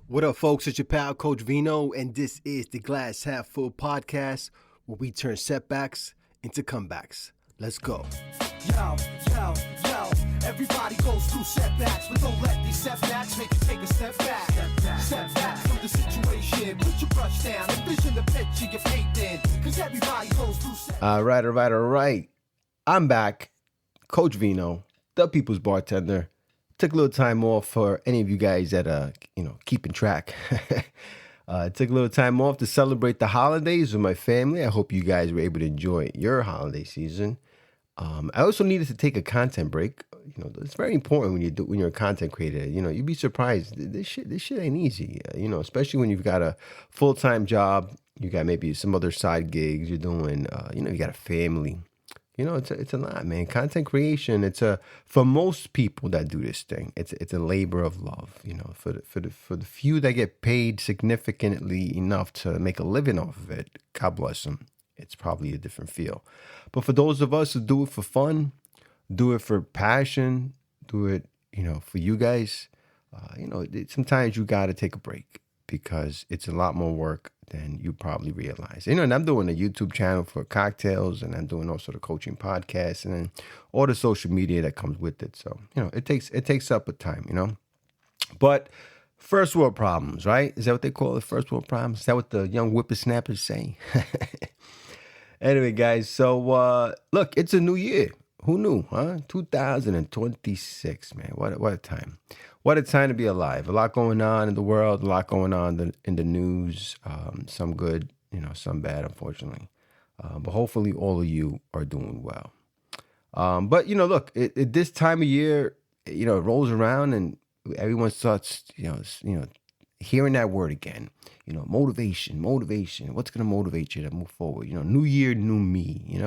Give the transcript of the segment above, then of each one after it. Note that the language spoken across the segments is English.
What up, folks? It's your pal, Coach Vino, and this is the Glass Half Full podcast where we turn setbacks into comebacks. Let's go. Yo, yo, yo, everybody goes through setbacks, but don't let these setbacks make you take a step back. Step back from the situation, put your brush down, envision the picture you're faith in, because everybody goes through setbacks. All right. I'm back, Coach Vino, the people's bartender. Took a little time off for any of you guys that keeping track. Took a little time off to celebrate the holidays with my family. I hope you guys were able to enjoy your holiday season. I also needed to take a content break. It's very important when you're a content creator. You'd be surprised. This shit ain't easy. Especially when you've got a full-time job, you got maybe some other side gigs you're doing. You got a family. It's a lot, man. Content creation, for most people that do this thing, it's a labor of love. For the few that get paid significantly enough to make a living off of it, God bless them. It's probably a different feel. But for those of us who do it for fun, do it for passion, do it, for you guys, sometimes you got to take a break because it's a lot more work than you probably realize. And I'm doing a YouTube channel for cocktails, and I'm doing also the coaching podcast, and then all the social media that comes with it. So, it takes up a time, But first world problems, right? Is that what they call it? First world problems? Is that what the young whippersnappers say? Anyway, guys, so look, it's a new year. Who knew, huh? 2026, man. What a time. What a time to be alive. A lot going on in the world, a lot going on in the news. Some good, some bad, unfortunately. But hopefully all of you are doing well. But, look, this time of year, it rolls around and everyone starts, hearing that word again. Motivation. What's going to motivate you to move forward? New year, new me,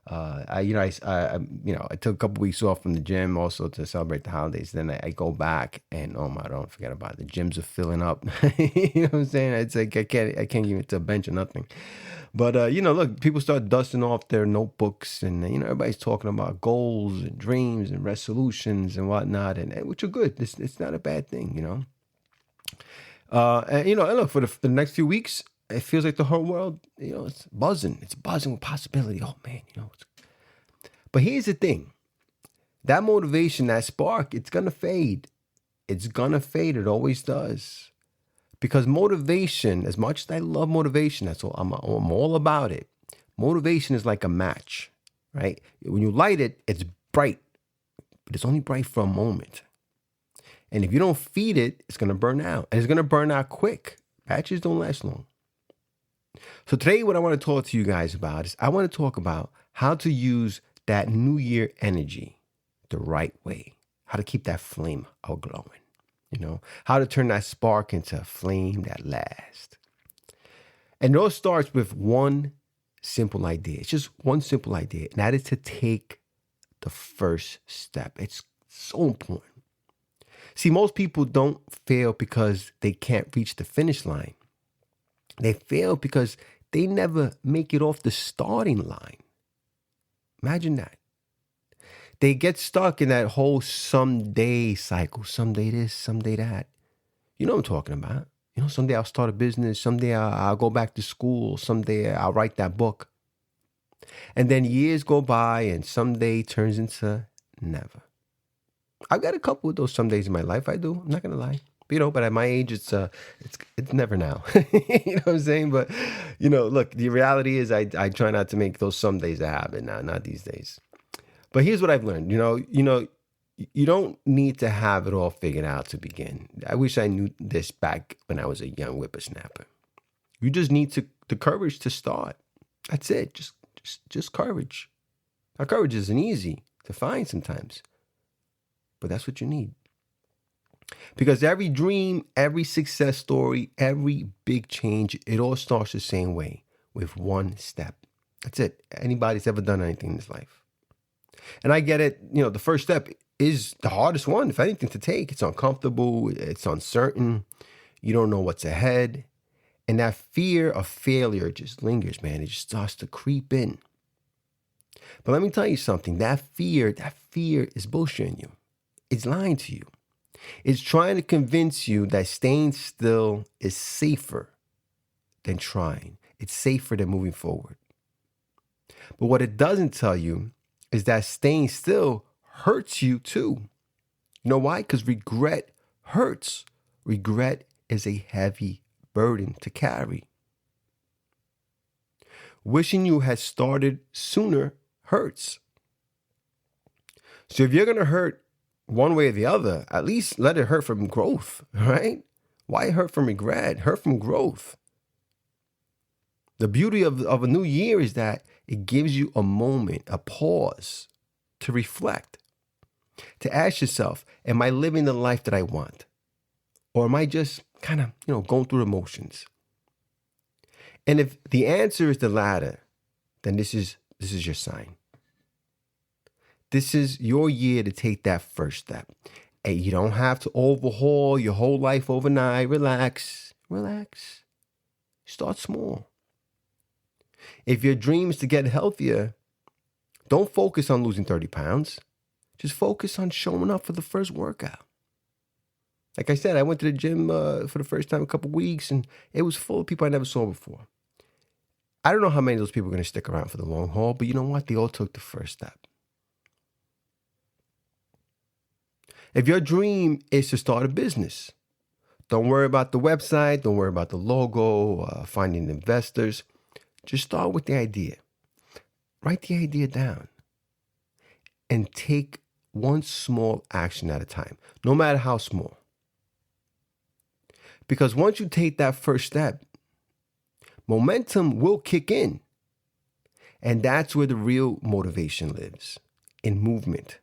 I took a couple weeks off from the gym also to celebrate the holidays. Then I go back and don't forget about it. The gyms are filling up. You know what I'm saying? It's like I can't get to a bench or nothing. But look, people start dusting off their notebooks, and everybody's talking about goals and dreams and resolutions and whatnot, and which are good. It's not a bad thing, and look, for the next few weeks, it feels like the whole world, it's buzzing. It's buzzing with possibility. Oh, man, But here's the thing. That motivation, that spark, it's going to fade. It's going to fade. It always does. Because motivation, as much as I love motivation, that's all I'm all about it. Motivation is like a match, right? When you light it, it's bright. But it's only bright for a moment. And if you don't feed it, it's going to burn out. And it's going to burn out quick. Matches don't last long. So today what I want to talk to you guys about is I want to talk about how to use that New Year energy the right way. How to keep that flame out glowing. How to turn that spark into a flame that lasts. And it all starts with one simple idea. It's just one simple idea. And that is to take the first step. It's so important. See, most people don't fail because they can't reach the finish line. They fail because they never make it off the starting line. Imagine that. They get stuck in that whole someday cycle. Someday this, someday that. You know what I'm talking about. Someday I'll start a business. Someday I'll go back to school. Someday I'll write that book. And then years go by and someday turns into never. I've got a couple of those some days in my life. I do. I'm not going to lie. But at my age, it's never now. You know what I'm saying? But, look, the reality is I try not to make those some days a habit now, not these days. But here's what I've learned. You don't need to have it all figured out to begin. I wish I knew this back when I was a young whippersnapper. You just need the courage to start. That's it. Just courage. Now, courage isn't easy to find sometimes, but that's what you need. Because every dream, every success story, every big change, it all starts the same way, with one step. That's it. Anybody's ever done anything in this life. And I get it. The first step is the hardest one, if anything, to take. It's uncomfortable. It's uncertain. You don't know what's ahead. And that fear of failure just lingers, man. It just starts to creep in. But let me tell you something. That fear is bullshitting you. It's lying to you. It's trying to convince you that staying still is safer than trying. It's safer than moving forward. But what it doesn't tell you is that staying still hurts you too. You know why? Because regret hurts. Regret is a heavy burden to carry. Wishing you had started sooner hurts. So if you're going to hurt one way or the other, at least let it hurt from growth, right? Why hurt from regret? Hurt from growth. The beauty of a new year is that it gives you a moment, a pause to reflect, to ask yourself, am I living the life that I want? Or am I just kind of, going through the motions? And if the answer is the latter, then this is your sign. This is your year to take that first step. And you don't have to overhaul your whole life overnight. Relax. Start small. If your dream is to get healthier, don't focus on losing 30 pounds. Just focus on showing up for the first workout. Like I said, I went to the gym for the first time in a couple weeks, and it was full of people I never saw before. I don't know how many of those people are going to stick around for the long haul, but you know what? They all took the first step. If your dream is to start a business, don't worry about the website, don't worry about the logo, finding investors. Just start with the idea. Write the idea down and take one small action at a time, no matter how small. Because once you take that first step, momentum will kick in. And that's where the real motivation lives, in movement.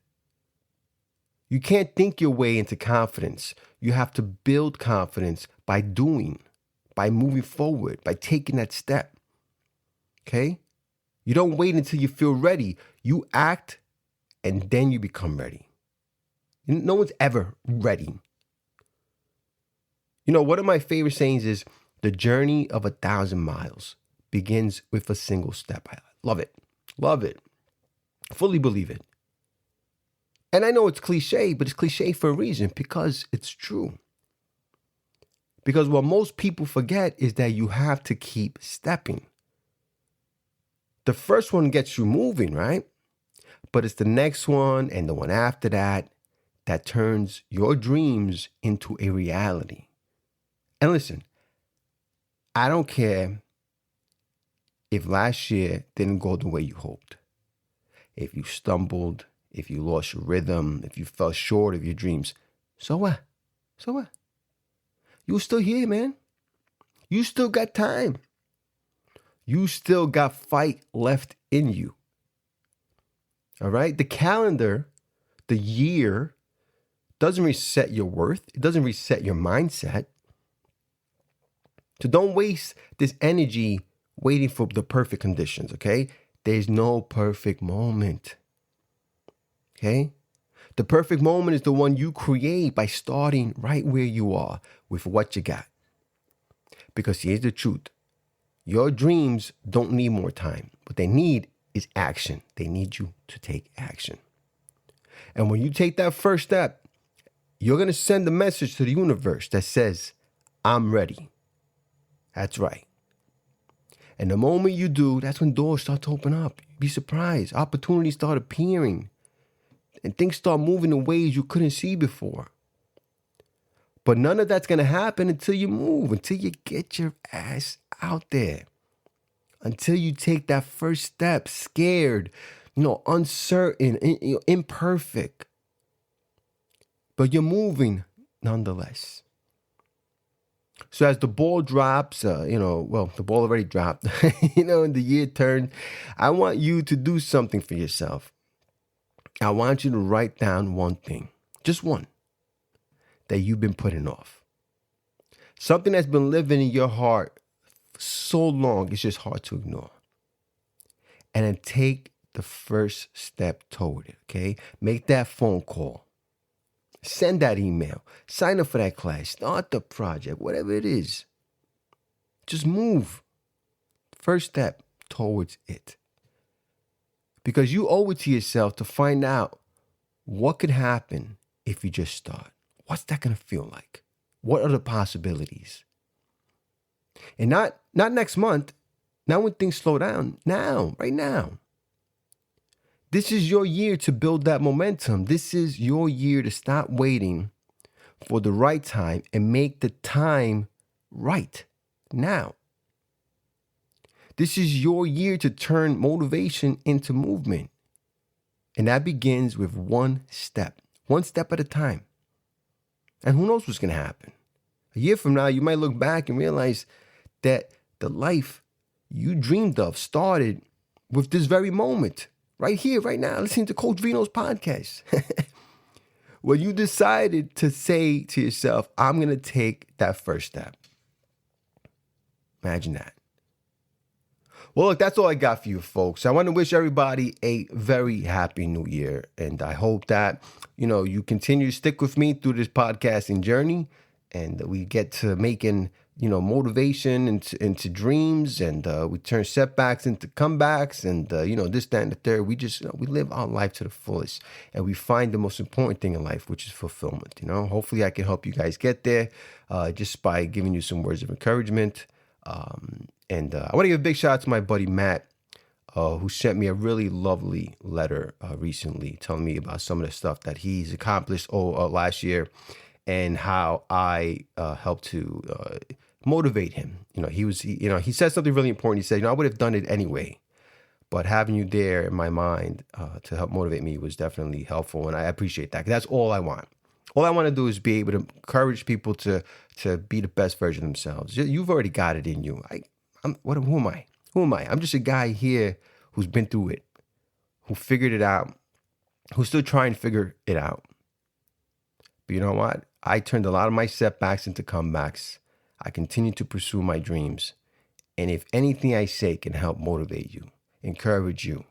You can't think your way into confidence. You have to build confidence by doing, by moving forward, by taking that step. Okay? You don't wait until you feel ready. You act and then you become ready. No one's ever ready. One of my favorite sayings is, the journey of 1,000 miles begins with a single step. I love it. Love it. Fully believe it. And I know it's cliche, but it's cliche for a reason, because it's true. Because what most people forget is that you have to keep stepping. The first one gets you moving, right? But it's the next one and the one after that that turns your dreams into a reality. And listen, I don't care if last year didn't go the way you hoped. If you stumbled, if you lost your rhythm, if you fell short of your dreams. So what? You're still here, man. You still got time. You still got fight left in you. All right? The calendar, the year, doesn't reset your worth. It doesn't reset your mindset. So don't waste this energy waiting for the perfect conditions, okay? There's no perfect moment, okay? The perfect moment is the one you create by starting right where you are with what you got. Because here's the truth. Your dreams don't need more time. What they need is action. They need you to take action. And when you take that first step, you're going to send a message to the universe that says, I'm ready. That's right. And the moment you do, that's when doors start to open up. Be surprised. Opportunities start appearing. And things start moving in ways you couldn't see before. But none of that's going to happen until you move, until you get your ass out there. Until you take that first step, scared, uncertain, imperfect. But you're moving nonetheless. So as the ball drops, the ball already dropped, and the year turned, I want you to do something for yourself. I want you to write down one thing, just one, that you've been putting off. Something that's been living in your heart for so long, it's just hard to ignore. And then take the first step toward it, okay? Make that phone call. Send that email. Sign up for that class. Start the project, whatever it is. Just move. First step towards it. Because you owe it to yourself to find out what could happen if you just start. What's that going to feel like? What are the possibilities? And not next month, not when things slow down, now, right now. This is your year to build that momentum. This is your year to stop waiting for the right time and make the time right now. This is your year to turn motivation into movement. And that begins with one step at a time. And who knows what's going to happen? A year from now, you might look back and realize that the life you dreamed of started with this very moment, right here, right now, listening to Coach Vino's podcast. When you decided to say to yourself, I'm going to take that first step. Imagine that. Well, look, that's all I got for you, folks. I want to wish everybody a very happy new year. And I hope that, you continue to stick with me through this podcasting journey and we get to making, motivation into dreams, and we turn setbacks into comebacks, and, this, that, and the third. We just, we live our life to the fullest, and we find the most important thing in life, which is fulfillment. Hopefully I can help you guys get there just by giving you some words of encouragement. And I want to give a big shout out to my buddy Matt, who sent me a really lovely letter recently telling me about some of the stuff that he's accomplished last year and how I helped to motivate him. He said something really important. He said, I would have done it anyway, but having you there in my mind to help motivate me was definitely helpful. And I appreciate that, because that's all I want. All I want to do is be able to encourage people to be the best version of themselves. You've already got it in you. Who am I? Who am I? I'm just a guy here who's been through it, who figured it out, who's still trying to figure it out. But you know what? I turned a lot of my setbacks into comebacks. I continue to pursue my dreams. And if anything I say can help motivate you, encourage you,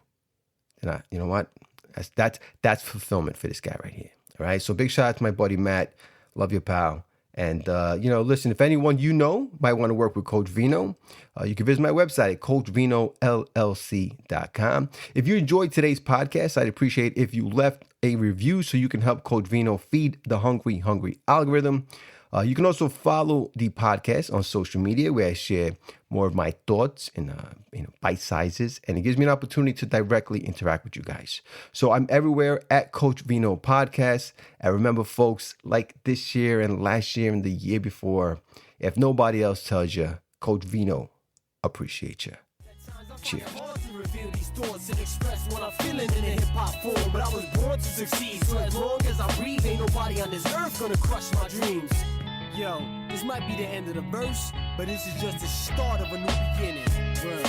then you know what? That's fulfillment for this guy right here. All right. So big shout out to my buddy Matt. Love you, pal. And, listen, if anyone might want to work with Coach Vino, you can visit my website at coachvinollc.com. If you enjoyed today's podcast, I'd appreciate if you left a review so you can help Coach Vino feed the hungry algorithm. You can also follow the podcast on social media, where I share more of my thoughts in bite sizes, and it gives me an opportunity to directly interact with you guys. So I'm everywhere at Coach Vino Podcast. And remember, folks, like this year and last year and the year before, if nobody else tells you, Coach Vino appreciates you. Cheers. Thoughts and express what I'm feeling in a hip-hop form, but I was born to succeed, so as long as I breathe, ain't nobody on this earth gonna crush my dreams. Yo, this might be the end of the verse, but this is just the start of a new beginning. Word.